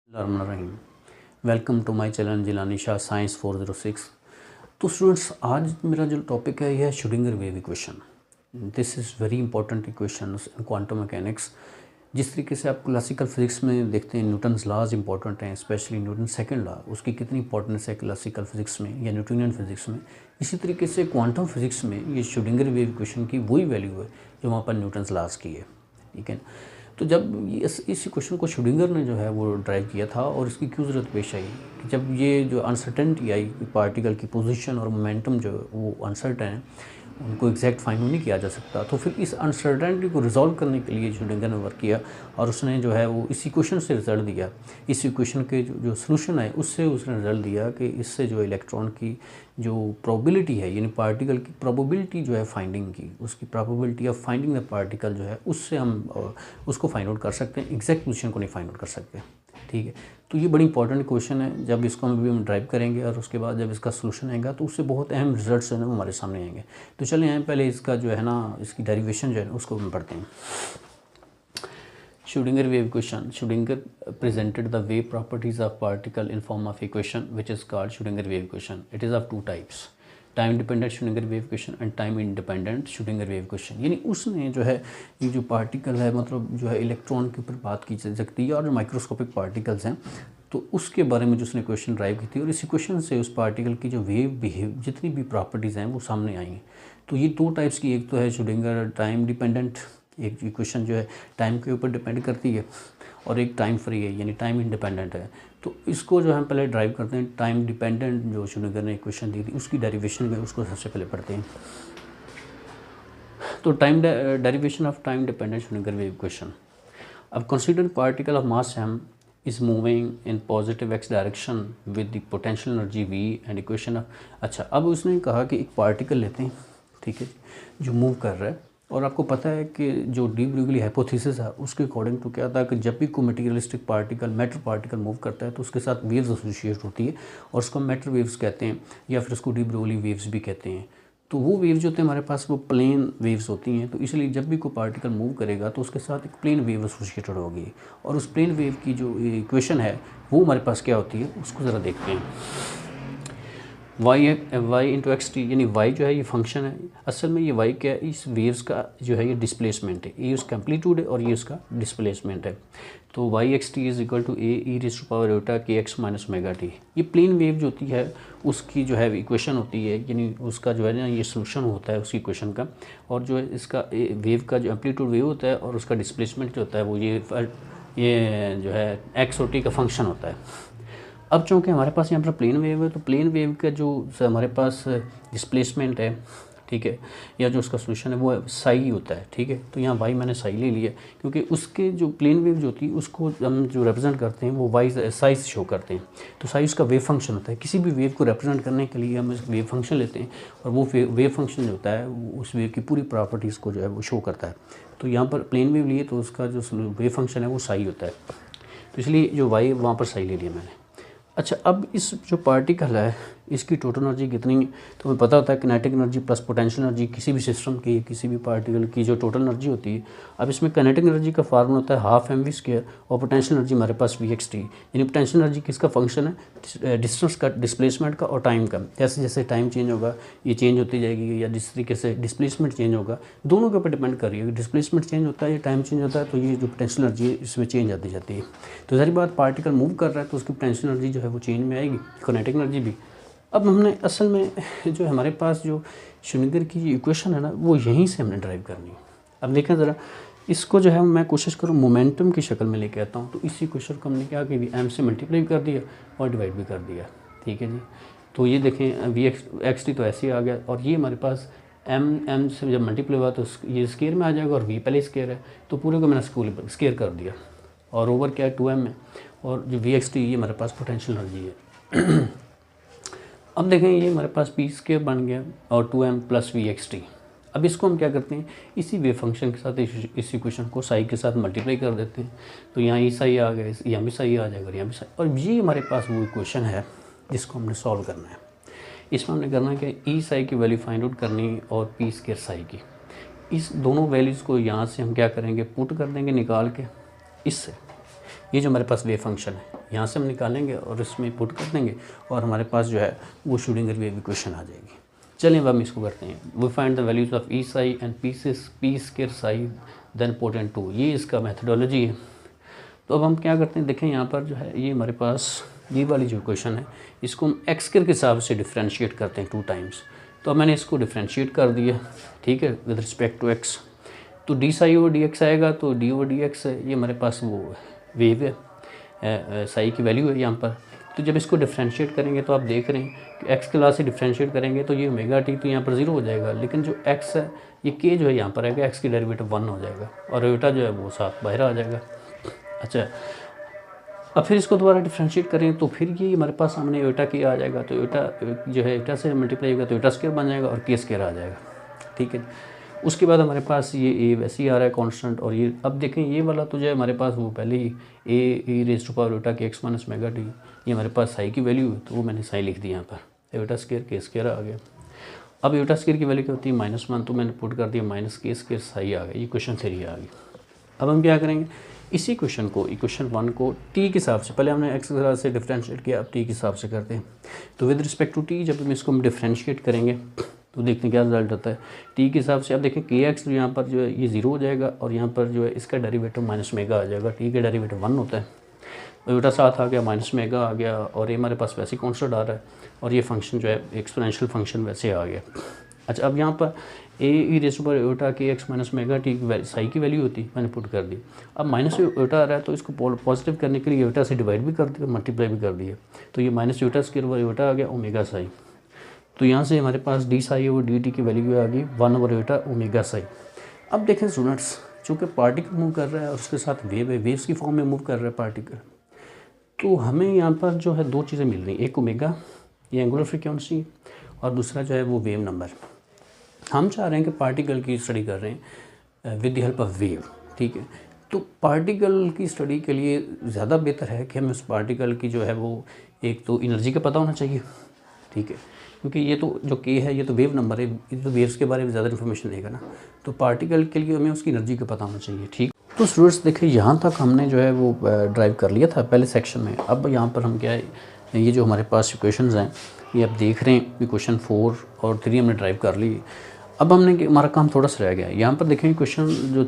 Rahim. Welcome to my channel Jilani Shah science 406। तो students, आज मेरा जो टॉपिक है यह है Schrodinger wave equation. This is very important equation in quantum mechanics. जिस तरीके से आप क्लासिकल फिजिक्स में देखते हैं न्यूटन्स लॉज इंपॉर्टेंट हैं, स्पेशली न्यूटन सेकंड लॉ, उसकी कितनी इंपॉर्टेंस है क्लासिकल फिजिक्स में या न्यूटोनियन फिजिक्स में, इसी तरीके से क्वांटम फिजिक्स में ये श्रोडिंगर वेव इक्वेशन की वही वैल्यू है जो वहाँ पर न्यूटन्स लॉज की है। ठीक है, तो जब इस क्वेश्चन को श्रोडिंगर ने जो है वो ड्राइव किया था और इसकी क्यों ज़रूरत पेश आई कि जब ये जो अनसर्टेनिटी आई पार्टिकल की पोजीशन और मोमेंटम जो वो अनसर्टेन है, उनको एग्जैक्ट फाइंड नहीं किया जा सकता, तो फिर इस अनसर्टेनिटी को रिजॉल्व करने के लिए श्रोडिंगर ने वर्क किया और उसने जो है वो इस इक्वेशन से रिजल्ट दिया। इस इक्वेशन के जो सोल्यूशन है उससे उसने रिजल्ट दिया कि इससे जो इलेक्ट्रॉन की जो प्रोबेबिलिटी है, यानी पार्टिकल की प्रोबेबिलिटी जो है फाइंडिंग की, उसकी probability of finding the particle जो है उससे हम उसको फाइंड आउट कर सकते हैं, एग्जैक्ट पोजीशन को नहीं फाइंड आउट कर सकते। ठीक है, तो ये बड़ी इंपॉर्टेंट क्वेश्चन है। जब इसको हम ड्राइव करेंगे और उसके बाद जब इसका सोल्यूशन आएगा तो उससे बहुत अहम रिजल्ट्स जो है हमारे सामने आएंगे। तो चलिए हम पहले इसका जो है ना, इसकी डेरिवेशन जो है उसको हम पढ़ते हैं। Schrödinger wave equation. Schrödinger presented the wave properties of particle in form of equation which is called Schrödinger wave equation. It is of two types, time dependent Schrodinger wave equation and time independent Schrodinger wave equation. यानी उसने जो है ये जो particle है, मतलब जो है इलेक्ट्रॉन के ऊपर बात की जा सकती है और जो माइक्रोस्कोपिक पार्टिकल्स हैं, तो उसके बारे में जो उसने क्वेश्चन ड्राइव की थी और इस इक्वेशन से उस पार्टिकल की जो वेव बिहेव जितनी भी प्रॉपर्टीज़ हैं वो सामने आई। तो ये दो टाइप्स की, एक तो है श्रोडिंगर टाइम डिपेंडेंट, एक इक्वेशन जो है टाइम के ऊपर डिपेंड करती है, और एक टाइम फ्री है यानी टाइम इंडिपेंडेंट है। तो इसको जो हम पहले ड्राइव करते हैं, टाइम डिपेंडेंट जो श्रोडिंगर ने इक्वेशन दी थी उसकी डेरिवेशन में उसको सबसे पहले पढ़ते हैं। तो time derivation of time dependent Schrodinger wave equation. अब consider particle of mass m is moving in positive x direction with the potential energy v and equation of। अच्छा, अब उसने कहा कि एक पार्टिकल लेते हैं, ठीक है, जो मूव कर रहा है, और आपको पता है कि जो डी ब्रूगली हाइपोथेसिस है उसके अकॉर्डिंग तो क्या था कि जब भी कोई materialistic particle matter particle move करता है तो उसके साथ वेव्स एसोसिएट होती है और उसको मैटर वेव्स कहते हैं या फिर उसको डी ब्रूगली वेव्स भी कहते हैं। तो वो वेव्स जो होते हैं हमारे पास वो प्लेन वेव्स होती हैं, तो इसलिए जब भी कोई पार्टिकल मूव करेगा तो उसके साथ एक प्लेन वेव एसोसिएटेड होगी, और उस प्लेन वेव की जो इक्वेशन है वो हमारे पास क्या होती है उसको ज़रा देखते हैं। y इंटू एक्स टी, यानी y जो है ये फंक्शन है, असल में ये y क्या है, इस वेव्स का जो है ये डिस्प्लेसमेंट है, ये उसका एम्पलीट्यूड है और ये उसका डिस्प्लेसमेंट है। तो y x t is equal to A e raise to power omega के एक्स माइनस ओमेगा टी। ये प्लेन वेव जो होती है उसकी जो है इक्वेशन होती है, यानी उसका जो है ना ये सोल्यूशन होता है उसकी इक्वेशन का, और जो है इसका वेव का जो एम्पलीट्यूड वेव होता है और उसका डिस्प्लेसमेंट जो होता है वो ये जो है एक्स और टी का फंक्शन होता है। अब चूँकि हमारे पास यहाँ पर प्लेन वेव है, तो प्लेन वेव का जो हमारे पास डिस्प्लेसमेंट है, ठीक है, या जो उसका सोल्यूशन है वो साई होता है। ठीक है, तो यहाँ वाई मैंने साई ले लिया क्योंकि उसके जो प्लेन वेव जो होती है उसको हम जो रिप्रेजेंट करते हैं वो वाई साई से शो करते हैं। तो साई उसका वेव फंक्शन होता है। किसी भी वेव को रिप्रेजेंट करने के लिए हम वेव फंक्शन लेते हैं और वो वेव फंक्शन जो होता है उस वेव की पूरी प्रॉपर्टीज़ को जो है वो शो करता है। तो यहाँ पर प्लेन वेव लिए तो उसका जो वेव फंक्शन है वो साई होता है, तो इसलिए जो वाई वहाँ पर साई ले लिया मैंने। अच्छा, अब इस जो पार्टिकल है इसकी टोटल एनर्जी कितनी है, तो हमें पता होता है kinetic energy plus potential energy किसी भी सिस्टम की, किसी भी पार्टिकल की जो टोटल एनर्जी होती है। अब इसमें किनेटिक एनर्जी का फार्मूला होता है हाफ एम वी स्क्वायर और पोटेंशियल एनर्जी हमारे पास वी एक्स टी, यानी पोटेंशियल एनर्जी किसका फंक्शन है, डिस्टेंस का, डिस्प्लेसमेंट का और टाइम का। जैसे जैसे टाइम चेंज होगा ये चेंज होती जाएगी, या जिस तरीके से डिस्प्लेसमेंट चेंज होगा, दोनों के ऊपर डिपेंड कर रही है। डिस्प्लेसमेंट चेंज होता है या टाइम चेंज होता है तो ये जो पोटेंशियल एनर्जी है इसमें चेंज आती जाती है। तो सारी बात पार्टिकल मूव कर रहा है तो उसकी पोटेंशियल एनर्जी जो है वो चेंज में आएगी, किनेटिक एनर्जी भी। अब हमने असल में जो हमारे पास जो श्रोडिंगर की इक्वेशन है ना वो यहीं से हमने ड्राइव करनी है। अब देखें ज़रा, इसको जो है मैं कोशिश करूँ मोमेंटम की शक्ल में लेके आता हूँ। तो इसी क्वेश्चन को हमने क्या कि एम से मल्टीप्लाई कर दिया और डिवाइड भी कर दिया। ठीक है जी, तो ये देखें वी एक्स टी तो ऐसे ही आ गया, और ये हमारे पास एम से जब मल्टीप्लाई हुआ तो ये स्केयर में आ जाएगा, और वी पहले स्केयर है तो पूरे को मैंने स्केयर कर दिया, और ओवर क्या है 2m है, और जो वी एक्स टी ये हमारे पास पोटेंशियल एनर्जी है। अब देखें ये हमारे पास पी स्क्वायर बन गया और 2m plus we x T. अब इसको हम क्या करते हैं, इसी वेव फंक्शन के साथ इस इक्वेशन को साई के साथ मल्टीप्लाई कर देते हैं। तो यहाँ ई साई आ गया, यहाँ भी साई आ जाएगा और यहाँ भी साई, और ये हमारे पास वो इक्वेशन है जिसको हमने सॉल्व करना है। इसमें हमने करना है कि ई साई की वैल्यू फाइंड आउट करनी और पी स्क्वायर साई की। इस दोनों वैल्यूज़ को यहाँ से हम क्या करेंगे, पुट कर देंगे निकाल के इससे, ये जो हमारे पास वेव फंक्शन है यहाँ से हम निकालेंगे और इसमें पुट कर देंगे और हमारे पास जो है वो श्रोडिंगर वेव इक्वेशन आ जाएगी। चलिए अब हम इसको करते हैं। We find the values of e psi and p square psi then put in 2, ये इसका मेथडोलॉजी है। तो अब हम क्या करते हैं, देखें यहाँ पर जो है ये हमारे पास ये वाली जो इक्वेशन है इसको हम एक्स स्क्वायर के हिसाब से डिफ्रेंशिएट करते हैं 2 टाइम्स। तो अब मैंने इसको डिफ्रेंशिएट कर दिया, ठीक है, विद रिस्पेक्ट टू एक्स। तो D psi over d x आएगा, तो डी ओवर डी एक्स ये हमारे पास वो वेव है, साई की वैल्यू है यहाँ पर। तो जब इसको डिफ्रेंशिएट करेंगे तो आप देख रहे हैं कि एक्स के लास्ट से डिफ्रेंशिएट करेंगे तो ये ओमेगा टी तो यहाँ पर 0 हो जाएगा, लेकिन जो एक्स है ये के जो है यहाँ पर आएगा, एक्स की डेरिवेटिव 1 हो जाएगा और ओमेगा जो है वो साथ बाहर आ जाएगा। अच्छा, अब फिर इसको दोबारा डिफ्रेंशिएट करें तो फिर ये हमारे पास सामने ओमेगा के आ जाएगा, तो ओमेगा जो है ओमेगा से मल्टीप्लाई होगा तो ओमेगा स्क्वायर बन जाएगा और के स्क्वायर आ जाएगा, ठीक है। उसके बाद हमारे पास ये ए वैसे ही आ रहा है कांस्टेंट, और ये अब देखें ये वाला तो जो है हमारे पास वो पहले ही ए रेज़ टू पावर ओमेगा के एक्स माइनस ओमेगा टी, ये हमारे पास साई की वैल्यू है, तो वो मैंने साई लिख दिया यहाँ पर, ओमेगा स्क्वायर के स्क्वायर आ गया। अब ओमेगा स्क्वायर की वैल्यू क्या होती है -1, तो मैंने पुट कर दिया माइनस के स्क्वायर साई आ गया, ये क्वेश्चन 3 आ गई। अब हम क्या करेंगे, इसी क्वेश्चन को इक्वेशन 1 को टी के हिसाब से, पहले हमने एक्स के से डिफ्रेंशिएट किया, अब टी के हिसाब से करते हैं। तो विद रिस्पेक्ट टू टी जब हम इसको डिफ्रेंशिएट करेंगे तो देखते हैं क्या रिजल्ट आता है टी के हिसाब से। अब देखें के एक्स यहाँ पर जो है ये 0 हो जाएगा और यहाँ पर जो है इसका डेरिवेटिव माइनस मेगा आ जाएगा, टी का डेरिवेटिव 1 होता है, ओमेगा साथ आ गया, माइनस मेगा आ गया, और ये हमारे पास वैसे ही कॉन्स्टेंट आ रहा है और ये फंक्शन जो है एक्सपोनेंशियल फंक्शन वैसे आ गया। अच्छा, अब यहाँ पर A e raise to power omega के x minus mega t psi की वैल्यू होती है, मैंने पुट कर दी। अब माइनस ओमेगा आ रहा है तो इसको पॉजिटिव करने के लिए ओमेगा से डिवाइड भी कर दिया, मल्टीप्लाई भी कर दिया, तो ये minus omega square over omega आ गया ओमेगा साई। तो यहाँ से हमारे पास d psi over d t की वैल्यू आ गई 1 ओवर ओमेगा साई। अब देखें स्टूडेंट्स, चूँकि पार्टिकल मूव कर रहा है और उसके साथ वेव है, वेव्स की फॉर्म में मूव कर रहा है पार्टिकल, तो हमें यहाँ पर जो है 2 चीज़ें मिल रही हैं, एक ओमेगा ये एंगुलर फ्रीक्वेंसी और दूसरा जो है वो वेव नंबर। हम चाह रहे हैं कि पार्टिकल की स्टडी कर रहे हैं with the help of wave, ठीक है। तो पार्टिकल की स्टडी के लिए ज़्यादा बेहतर है कि हमें उस पार्टिकल की जो है वो एक तो एनर्जी का पता होना चाहिए, ठीक है, क्योंकि ये तो जो के है ये तो वेव नंबर है, ये तो वेव्स के बारे में ज़्यादा इन्फॉर्मेशन देगा ना, तो पार्टिकल के लिए हमें उसकी एनर्जी का पता होना चाहिए, ठीक। तो स्टूडेंट्स देखिए यहाँ तक हमने जो है वो ड्राइव कर लिया था पहले सेक्शन में। अब यहाँ पर हम क्या है, ये जो हमारे पास इक्वेशंस हैं ये आप देख रहे हैं, इक्वेशन 4 और 3 हमने ड्राइव कर ली। अब हमने हमारा काम थोड़ा सा रह गया है। यहाँ पर देखें क्वेश्चन जो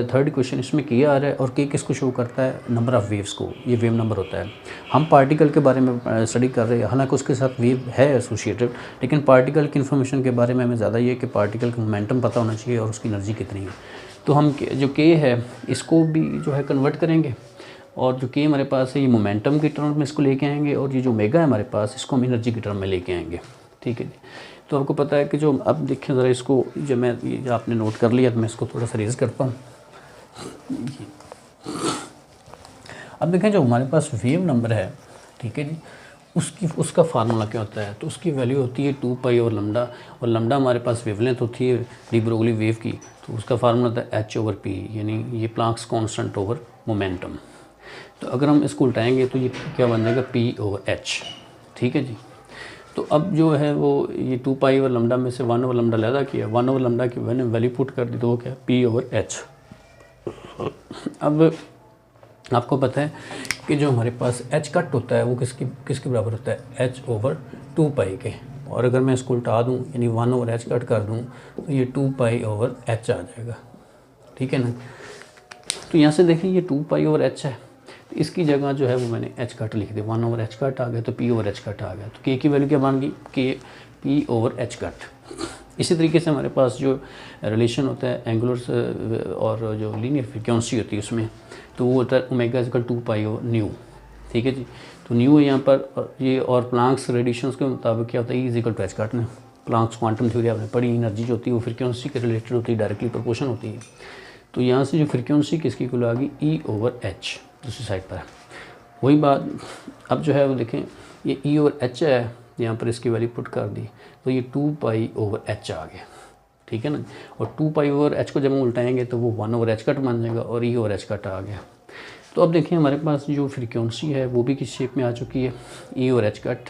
थर्ड क्वेश्चन इसमें के आ रहा है और के किसको शो करता है, नंबर ऑफ़ वेव्स को, ये वेव नंबर होता है। हम पार्टिकल के बारे में स्टडी कर रहे हैं, हालांकि उसके साथ वेव है एसोसिएटेड, लेकिन पार्टिकल की इन्फॉर्मेशन के बारे में हमें ज़्यादा ये कि पार्टिकल का मोमेंटम पता होना चाहिए और उसकी एनर्जी कितनी है। तो हम जो के है इसको भी जो है कन्वर्ट करेंगे और जो के हमारे पास है ये मोमेंटम की टर्म में इसको लेके आएंगे और ये जो मेगा है हमारे पास इसको हम एनर्जी की टर्म में लेके आएंगे, ठीक है जी। तो आपको पता है कि जो अब देखें ज़रा इसको, जब मैं ये आपने नोट कर लिया तो मैं इसको थोड़ा सा रेज़ करता हूँ। अब देखें जो हमारे पास वेव नंबर है, ठीक है जी, उसका फार्मूला क्या होता है, तो उसकी वैल्यू होती है 2 पाई और लम्डा, और लम्डा हमारे पास वेवलेंथ होती है डी ब्रोगली वेव की, तो उसका फार्मूला होता है h/p, यानी ये प्लांक्स कांस्टेंट ओवर मोमेंटम। तो अगर हम इसको उल्टाएंगे तो ये क्या बन जाएगा p/h, ठीक है जी। तो अब जो है वो ये 2 पाई ओवर लम्डा में से 1 ओवर लम्डा लैदा किया, 1 ओवर लम्डा की मैंने वैल्यू पुट कर दी, तो वो क्या p/h। अब आपको पता है कि जो हमारे पास h कट होता है वो किसके बराबर होता है, h/2 पाई के, और अगर मैं इसको उल्टा दूँ यानी 1 ओवर h कट कर दूँ तो ये 2 पाई/h आ जाएगा, ठीक है ना। तो यहाँ से देखिए ये 2 पाई/h है, तो इसकी जगह जो है वो मैंने h कट लिख दिया, 1 ओवर h कट आ गया तो p/h कट आ गया, तो k की वैल्यू क्या बन गई, k p/h कट। इसी तरीके से हमारे पास जो रिलेशन होता है एंगुलर और जो लीनियर फ्रीक्वेंसी होती है उसमें, तो वो होता है omega equal 2 pi over new, ठीक है जी। तो न्यू है यहाँ पर ये, और प्लांक्स रेडिएशंस के मुताबिक क्या होता है, E = h cut. Planck's quantum theory आपने पढ़ी, एनर्जी जो होती है वो फ्रीक्वेंसी के रिलेटेड होती है, डायरेक्टली प्रोपोर्शन होती है। तो यहाँ से जो फ्रीक्वेंसी किसकी इक्वल आ गई, E/h दूसरी साइड पर। वही बात अब जो है वो देखें ये E/h है, यहाँ पर इसकी वैल्यू पुट कर दी तो ये 2 पाई/h आ गया, ठीक है ना। और 2 पाई/h को जब हम उल्टाएंगे तो वो 1 ओवर h कट बन जाएगा और E/h कट आ गया। तो अब देखिए हमारे पास जो फ्रीक्वेंसी है वो भी किस शेप में आ चुकी है, E/h कट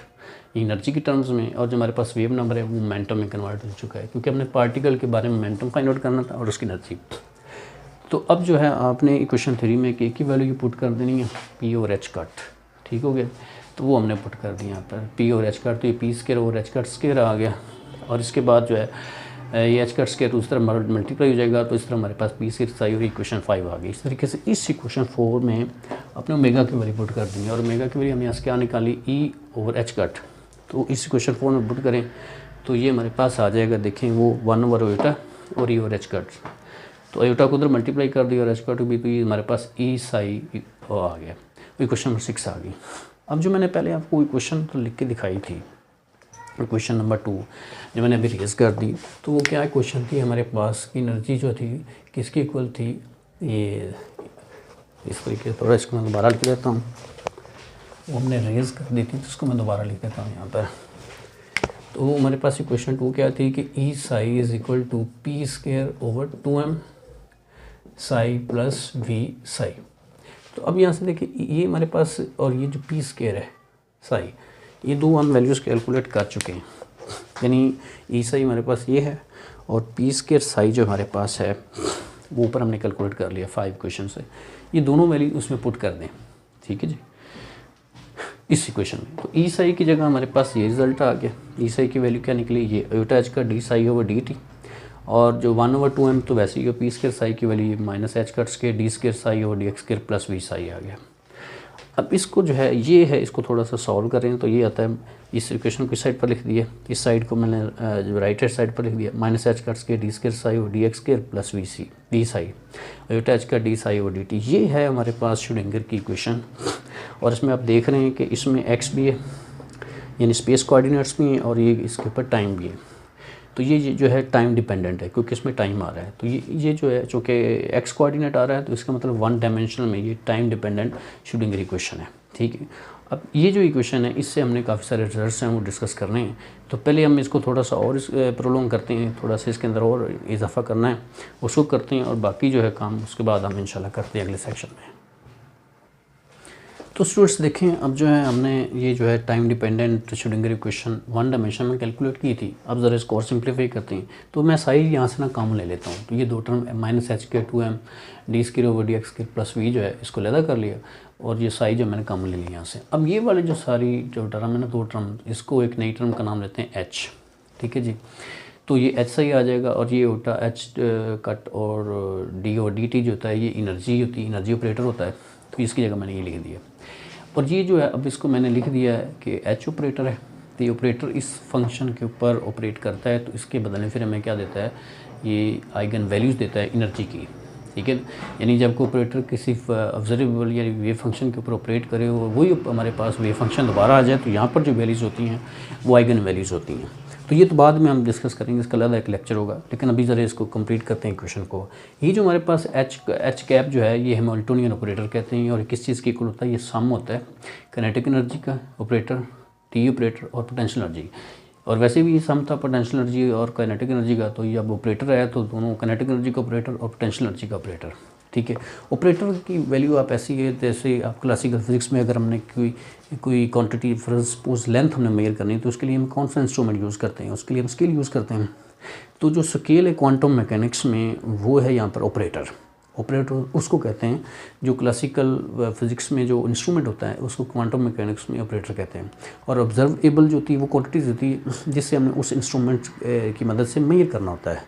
एनर्जी की टर्म्स में, और जो हमारे पास वेव नंबर है वो मोमेंटम में कन्वर्ट हो चुका है, क्योंकि हमने पार्टिकल के बारे में मोमेंटम फाइंड आउट करना था और उसकी एनर्जी। तो अब जो है आपने इक्वेशन 3 में के की वैल्यू पुट कर देनी है पी और एच कट, ठीक हो गया। तो वो हमने पुट कर दिया यहाँ पर पी और एच कट, तो ये पी स्केयर और एच कट स्केयर आ गया। और इसके बाद जो है ये एच कट स्केयर उस तरह मल्टीप्लाई हो जाएगा, तो इस तरह हमारे पास पी स्केयर साई और इक्वेशन 5 आ गई। इस तरीके से इस इक्वेशन 4 में अपने ओमेगा की वैल्यू पुट कर दी है और ओमेगा की वैल्यू हमने यहाँ से क्या निकाली ई ओवर एच कट। तो इस इक्वेशन 4 में पुट करें तो ये हमारे पास आ जाएगा, देखें वो 1 ओवर ओटा और ई ओवर एच कट। तो आयोटा को उधर मल्टीप्लाई कर दिया और एच कट भी, तो ये हमारे पास ई साई आ गया। इक्वेशन नंबर 6 आ गई। अब जो मैंने पहले आपको इक्वेशन तो लिख के दिखाई थी, क्वेश्चन नंबर 2 जो मैंने अभी रेज कर दी, तो वो क्या क्वेश्चन थी, हमारे पास एनर्जी जो थी किसकी इक्वल थी, ये इस तरीके थोड़ा इसको मैं दोबारा लिख देता हूँ, वो हमने रेज कर दी थी तो उसको मैं दोबारा लिख देता हूँ यहाँ पर। तो हमारे पास क्वेश्चन 2 क्या थी कि E psi is equal to p square over 2m psi plus V psi. तो अब यहाँ से देखिए ये हमारे पास और ये जो पी स्केयर है साई, ये दो हम वैल्यूज़ कैलकुलेट कर चुके हैं, यानी ई साई हमारे पास ये है और पी स्केयर साई जो हमारे पास है वो ऊपर हमने कैलकुलेट कर लिया 5 क्वेश्चन से। ये दोनों वैल्यू उसमें पुट कर दें, ठीक है जी, इस इक्वेशन में। तो ई साई की जगह हमारे पास ये रिजल्ट आ गया। ई साई की वैल्यू क्या निकली, ये आयोटा एच का d psi over d T, और जो 1 ओवर 2m तो वैसे ही पी स्केयर साई की value minus h cut square d square psi over d x square plus V psi आ गया। अब इसको जो है ये है, इसको थोड़ा सा सॉल्व करें तो ये आता है, इस इक्वेशन को इस साइड पर लिख दिया, इस साइड को मैंने जो राइट हैंड साइड पर लिख दिया, minus h cut square d square psi और d x square plus V psi iota h का डी साई और डी टी। ये है हमारे पास श्रोडिंगर की इक्वेशन। और इसमें आप देख रहे हैं कि इसमें एक्स भी है यानी स्पेस कोऑर्डिनेट्स भी हैं और ये इसके ऊपर टाइम भी है। तो ये जो है टाइम डिपेंडेंट है क्योंकि इसमें टाइम आ रहा है। तो ये जो है चूँकि एक्स कोऑर्डिनेट आ रहा है तो इसका मतलब 1 डायमेंशनल में ये टाइम डिपेंडेंट श्रोडिंगर इक्वेशन है, ठीक है। अब ये जो इक्वेशन है इससे हमने काफ़ी सारे रिजल्ट्स हैं वो डिस्कस करने हैं। तो पहले हम इसको थोड़ा सा और प्रोलॉन्ग करते हैं, थोड़ा सा इसके अंदर और इजाफा करना है उसको करते हैं और बाकी जो है काम उसके बाद हम इंशाल्लाह करते हैं अगले सेक्शन में। तो स्टूडेंट्स देखें, अब जो है हमने ये जो है time dependent Schrodinger equation 1 dimension में कैलकुलेट की थी। अब ज़रा इसको और सिंप्लीफाई करते हैं। तो मैं साई यहाँ से ना कॉमन ले लेता हूँ, तो ये दो टर्म माइनस एच के 2m d square over d x square plus V जो है इसको लैदा कर लिया और ये साई जो मैंने कॉमन ले लिया यहाँ से। अब ये वाले जो सारी जो टर्म है ना, दो टर्म, इसको एक नई टर्म का नाम लेते हैं एच, ठीक है जी। तो ये एच साई आ जाएगा और ये होता है एच कट और डी टी जो होता है ये एनर्जी होती है, एनर्जी ऑपरेटर होता है। तो इसकी जगह मैंने ये लिख दिया और ये जो है अब इसको मैंने लिख दिया है कि एच ऑपरेटर है, तो ये ऑपरेटर इस फंक्शन के ऊपर ऑपरेट करता है। तो इसके बदले फिर हमें क्या देता है, ये आइगन वैल्यूज़ देता है एनर्जी की, ठीक है। यानी जब कोई ऑपरेटर किसी ऑब्जर्वेबल या वेव फंक्शन के ऊपर ऑपरेट करे और वही हमारे पास वेव फंक्शन दोबारा आ जाए तो यहाँ पर जो वैल्यूज़ होती हैं वो आइगन वैल्यूज़ होती हैं। तो ये तो बाद में हम डिस्कस करेंगे, इसका अलग एक लेक्चर होगा, लेकिन अभी ज़रा इसको कंप्लीट करते हैं इक्वेशन को। ये जो हमारे पास एच कैप जो है ये हैमिल्टोनियन ऑपरेटर कहते हैं और किस चीज़ की इक्वल होता है, ये सम होता है काइनेटिक एनर्जी का ऑपरेटर, टी ऑपरेटर और पोटेंशियल एनर्जी। और वैसे भी ये सम था पोटेंशियल एनर्जी और काइनेटिक एनर्जी का, तो ये अब ऑपरेटर है तो दोनों काइनेटिक एनर्जी का ऑपरेटर और पोटेंशियल एनर्जी का ऑपरेटर, ठीक है। ऑपरेटर की वैल्यू आप ऐसी है जैसे आप क्लासिकल फिजिक्स में अगर हमने कोई क्वांटिटी फॉर सपोज लेंथ हमने मेजर करनी है तो उसके लिए हम कौन सा इंस्ट्रूमेंट यूज़ करते हैं, उसके लिए हम स्केल यूज़ करते हैं। तो जो स्केल है क्वांटम मैकेनिक्स में वो है यहाँ पर ऑपरेटर उसको कहते हैं। जो क्लासिकल फिजिक्स में जो इंस्ट्रूमेंट होता है उसको क्वांटम मैकेनिक्स में ऑपरेटर कहते हैं। और ऑब्जर्वेबल जो होती है वो क्वांटिटीज़ होती है जिससे हमने उस इंस्ट्रूमेंट की मदद से मेजर करना होता है।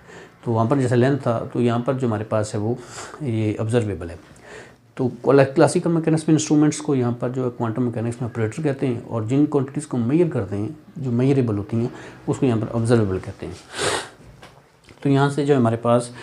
तो वहाँ पर जैसे लेंथ था तो यहाँ पर जो हमारे पास है वो ये ऑब्जर्वेबल है। तो क्लासिकल मैकेनिक्स में इंस्ट्रूमेंट्स को यहाँ पर जो है क्वांटम मैकेनिक्स में ऑपरेटर कहते हैं और जिन क्वांटिटीज़ को मेजर करते हैं जो मेजरेबल होती हैं उसको यहाँ पर ऑब्जर्वेबल कहते हैं। तो यहाँ से जो हमारे पास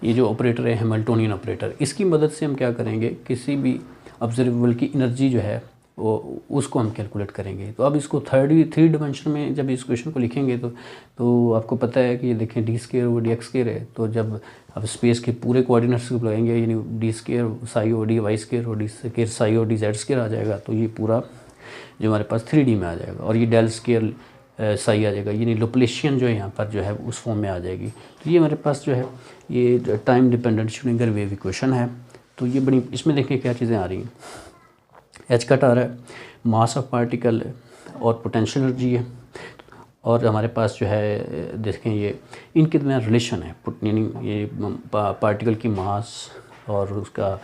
ये जो ऑपरेटर है हैमिल्टोनियन ऑपरेटर, इसकी मदद से हम क्या करेंगे, किसी भी ऑब्जर्वेबल की एनर्जी जो है वो उसको हम कैलकुलेट करेंगे। तो अब इसको थ्री डायमेंशन में जब इस क्वेश्चन को लिखेंगे तो आपको पता है कि ये देखें D square over d x square है। तो जब अब स्पेस के पूरे कोऑर्डिनेट्स को लगाएंगे यानी d square psi over d y square और d square psi over d z square आ जाएगा। तो ये पूरा जो हमारे पास 3D में आ जाएगा और ये डेल स्केयर साई आ जाएगा, यानी लैप्लासियन जो है यहाँ पर जो है उस फॉर्म में आ जाएगी। तो ये हमारे पास जो है ये time dependent Schrodinger wave equation है। तो ये बड़ी, इसमें देखें क्या चीज़ें आ रही हैं, एच कट आ रहा है, मास ऑफ पार्टिकल और पोटेंशियल एनर्जी है और हमारे पास जो है देखें ये इनके दरमियान रिलेशन है, यानी ये पार्टिकल की मास और उसका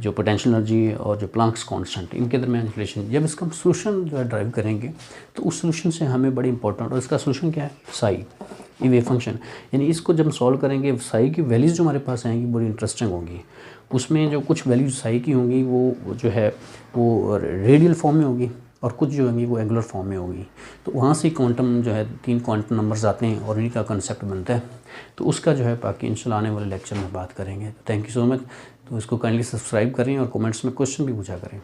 जो पोटेंशियल एनर्जी और जो प्लांक्स कांस्टेंट, इनके दरमियान रिलेशन, जब इसका हम सोल्यूशन जो है ड्राइव करेंगे तो उस सोल्यूशन से हमें बड़ी इंपॉर्टेंट, और इसका सोल्यूशन क्या है, साई, ये वेव फंक्शन, यानी इसको जब सॉल्व करेंगे साई की वैल्यूज़ जो हमारे पास आएंगी बड़ी इंटरेस्टिंग होंगी। उसमें जो कुछ वैल्यूज साई की होंगी वो जो है वो रेडियल फॉर्म में होगी और कुछ जो होंगी वो एंगुलर फॉर्म में होगी। तो वहाँ से क्वांटम जो है 3 क्वांटम नंबर्स आते हैं और इन्हीं का कंसेप्ट बनता है। तो उसका जो है बाकी इंशाल्लाह आने वाले लेक्चर में बात करेंगे। Thank you so much. तो इसको काइंडली सब्सक्राइब करें और कमेंट्स में क्वेश्चन भी पूछा करें।